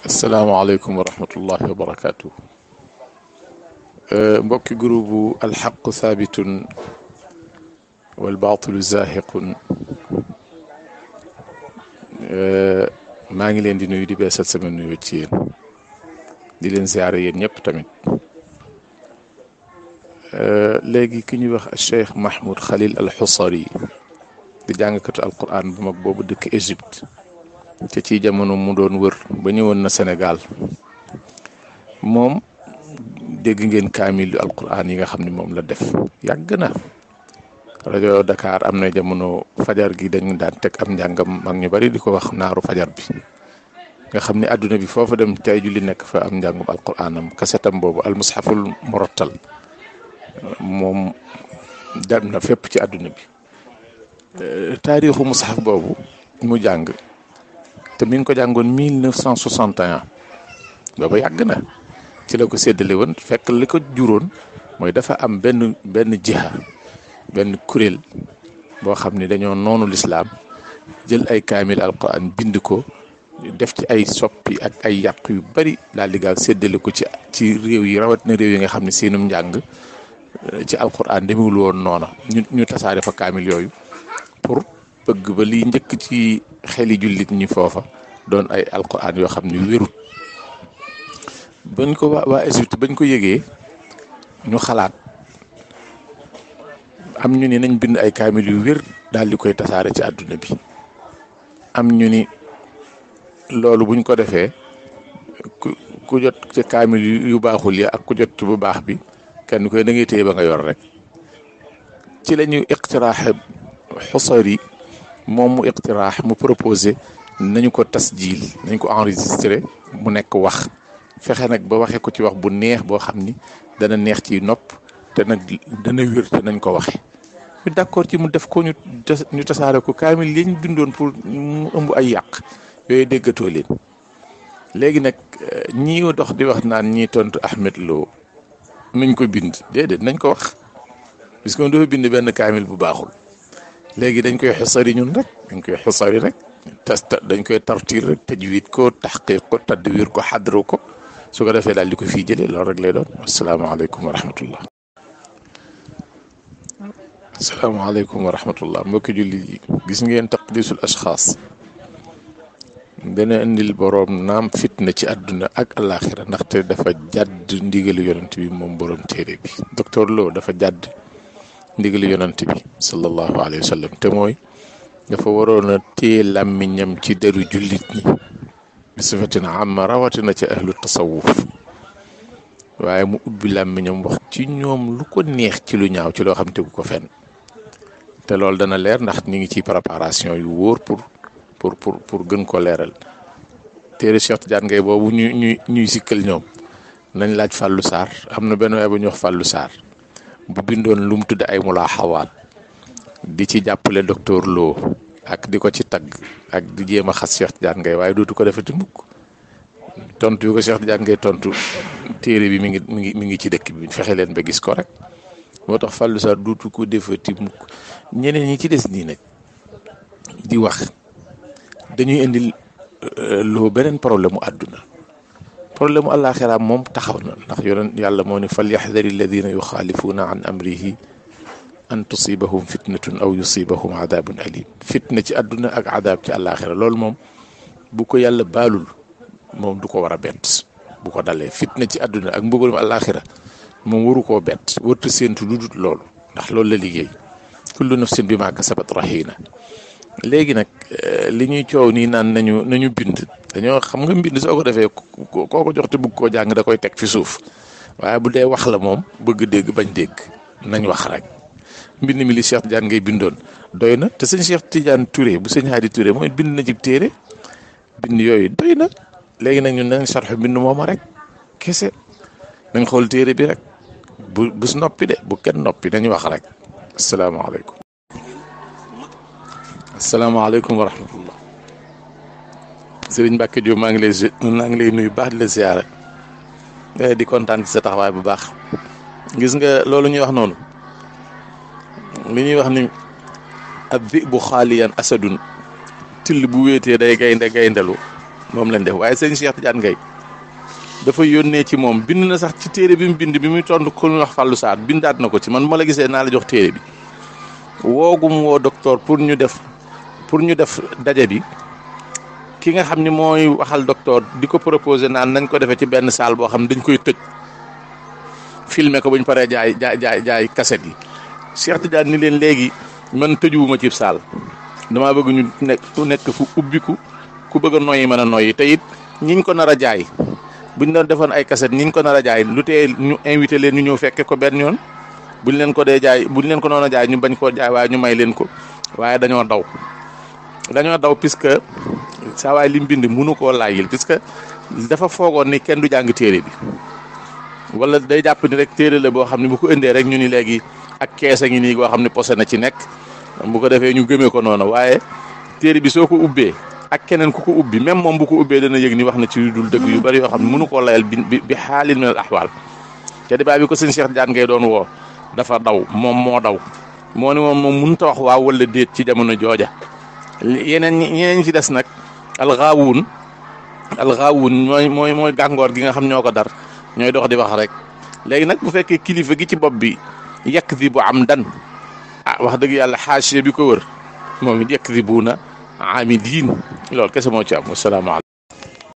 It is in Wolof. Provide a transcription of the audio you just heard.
asalaamaaleykum wa rahmatullahi wa barakaatu. mbokki groupe alxaqu saabitun wal baatilu zaahiqun maa ngi leen di nuyu di beesal sama nuyoo ci yéen di leen ziare yéen ñëpp tamit. léegi ki ñuy wax Cheikh Mahmoud Khalil al Xusari di jàngkatu alquran bu mag boobu dëkk Égypte te ci jamono mu doon wër ba ñëwoon na Sénégal moom dégg ngeen kaamilu alquran yi nga xam ne moom la def yàgg na. rajo Dakar am na jamono fajar gi dañu daan teg am njàngam mag ñu bari di ko wax naaru fajar bi nga xam ne àdduna bi foofa dem tey julli nekk fa am njàngum alquranam kasetam boobu almushaful murattal moom dem na fépp ci àdduna bi. taarixu mushaf boobu mu jàng te mi ngi ko jàngoon 1961 booba yàgg na ci la ko séddale woon fekk li ko juróon mooy dafa am benn jiha benn kuréel boo xam ne dañoo noonu lislaam jël ay kaamil alquran bind ko def ci ay soppi ak ay yàq yu bari daal di gaaw séddale ko ci réew yi rawat na réew yi nga xam ne seenum njàng ci alquran demewul woon noona ñu tasaare fa kaamil yooyu pour bëgg ba liy njëkk ci xeli jullit ñi foofa doon ay alquran yoo xam ne wérut. bañ ko waa Égypte bañ ko yëgee ñu xalaat am ñu ni nañ bind ay kaamil yu wér daal di koy tasaare ci àdduna bi am ñu ni loolu buñ ko defee ku jot ci kaamil yu baaxul ya ak ku jot bu baax bi kenn koy da ngay téye ba nga yor rek. ci la ñu iqtiraax Xusari moom mu iqtiraax mu proposé nañu ko tasjil nañ ko enregistré mu nekk wax fexe nag ba waxee ko ci wax bu neex boo xam ni dana neex ci nopp te nag dana wér te nañ ko waxe ñu d'accord ci mu def ko ñu tasaare ko kaamil li ñu bindoon pour mu ëmb ay yàq yooyu déggatoo leen. léegi nag ñii dox di wax naan ñii tontu Ahmed Lo nañ ko bind déedéet nañ ko wax parce que moom dafa bind benn kaamil bu baaxul léegi dañ koy xusari ñun rek dañ koy xusari rek dañ koy tartiir rek tajwid ko taxqiq ko tadwir ko xadru ko su ko defee daal di ko fii jëlee loolu rek lay doon. asalaamaaleykum wa rahmatullah. asalaamaaleykum wa rahmatullah mbokki julli yi gis ngeen taqdisul ashxaas dana indil boroom naam fitna ci àdduna ak alaxira ndaxte dafa jàdd ndigalu yonent bi moom boroom téere bi docteur Lo dafa jàdd ndigalu yonent bi sallallahu alayhi wa sallam te mooy dafa waroon a téye làmmiñam ci deru jullit ñi bi sifatina amma rawatina ci ahlu tasawuf waaye mu ubbi làmmiñam wax ci ñoom lu ko neex ci lu ñaaw ci loo xam tegu ko fenn te loolu dana leer ndax ñu ngi ci préparation yu wóor pour gën ko leeral. téere Cheikh Tidiane Gaye boobu ñuy sikkal ñoom nañ laaj Fallou Sarr am na benn waay bu ñuy wax Fallou Sarr bu bindoon lu mu tudd ay mulaaxawaat di ci jàppale docteur Lo ak di ko ci tagg ak di jéem a xas Cheikh Tidiane Gaye waaye dootu ko defati mukk. tontu yu ko Cheikh Tidiane Gaye tontu téere bi mi ngi ci dëkk bi fexe leen ba gis ko rek moo tax Fallou Sarr dootu ko defati mukk. ñeneen ñi ci des nii nag di wax dañuy indil Lo beneen problème mu àdduna problème mu àllaaxira moom taxaw na ndax yonent yàlla moo ne fal yaxdari alladina yuxaalifuuna an amrihi an tusibahum fitnatun aw yusibahum adabun alim. fitna ci àdduna ak adab ci àllaaxira loolu moom bu ko yàlla baalul moom du ko war a bett bu ko dalee fitna ci àdduna ak mbugalum àllaaxira moom waru koo bett warta séentu lu dul loolu ndax loolu la liggéey kullu nafsin bi ma kasabat rahina. léegi nag li ñuy coow nii naan nañu bind dañoo xam nga mbind soo ko defee koo ko jox te bëgg koo jàng da koy teg fi suuf waaye bu dee wax la moom bëgg dégg bañ dégg nañ wax rek. mbind mi li Cheikh Tidiane ngay bindoon doy na te sëñ Cheikh Tidiane Touré bu sëñ Hadi Touré mooy bind na ci téere bind yooyu doy na léegi nag ñun nañ sarxu bind mooma rek kese nañ xool téere bi rek bus noppi de bu kenn noppi nañu wax rek. asalaamaaleykum. asalaamaaleykum wa rahmatullah. Serigne Mbacke Diop maa ngi lay nuyu baax di la ziyaara di kontaan ci sa taxawaay bu baax. gis nga loolu ñuy wax noonu li ñuy wax ni ab bi bu xaaliyan asadun till bu wéetee day gayndelu moom lañ def waaye sëñ Cheikh Tidiane Gaye dafa yónnee ci moom bind na sax ci téere bi mu bind bi muy tontu ku ñu wax Fallou Sarr bindaat na ko ci man ma la gisee naa la jox téere bi woogum woo docteur pour ñu def daje bi ki nga xam ni mooy waxal docteur di ko proposé naan nañ ko defee ci benn salle boo xam ne dañ koy tëj filmer ko bu ñu paree jaay cassette yi Cheikh Tidiane ni leen léegi man tëjuwuma ci salle damaa bëgg ñu nekk fu ubbiku ku bëgg a noyyi mën a noyyi te it ñiñ ko nar a jaay buñ doon defoon ay cassette ñiñ ko nar a jaay lu tee ñu invité leen ñu ñëw fekke ko benn yoon buñ leen ko noon a jaay ñu bañ koo jaay waaye ñu may leen ko waaye dañoo daw puisque saa waay li mu bind mënu koo laayil puisque dafa foogoon ni kenn du jàng téere bi wala day jàpp ni rek téere la boo xam ne bu ko indee rek ñu ni léegi ak keesa ngi nii goo xam ne posé na ci nekk bu ko defee ñu gëmee ko noonu waaye téere bi soo ko ubbee ak keneen ku ko ubbi même moom bu ko ubbee dana yëg ni wax na ci dul dëgg yu bari yoo xam ne mënu koo layal bi xaalin min al ahwaal te débat bi ko sëñ Cheikh Tidiane Gaye doon woo dafa daw moom moo daw moo ni moom mënut a wax waaw wala déet ci jamono jooja ñeneen ñi ci des nag alxaawun mooy gàngoor gi nga xam ñoo ko dar ñooy dox di wax rek léegi nag bu fekkee kilifa gi ci bopp bi yakdibu amdan wax dëgg yàlla xaasiya bi ko wër moom it yakdibuuna aamidiin loolu kese moo ci am wasalaamaaleykum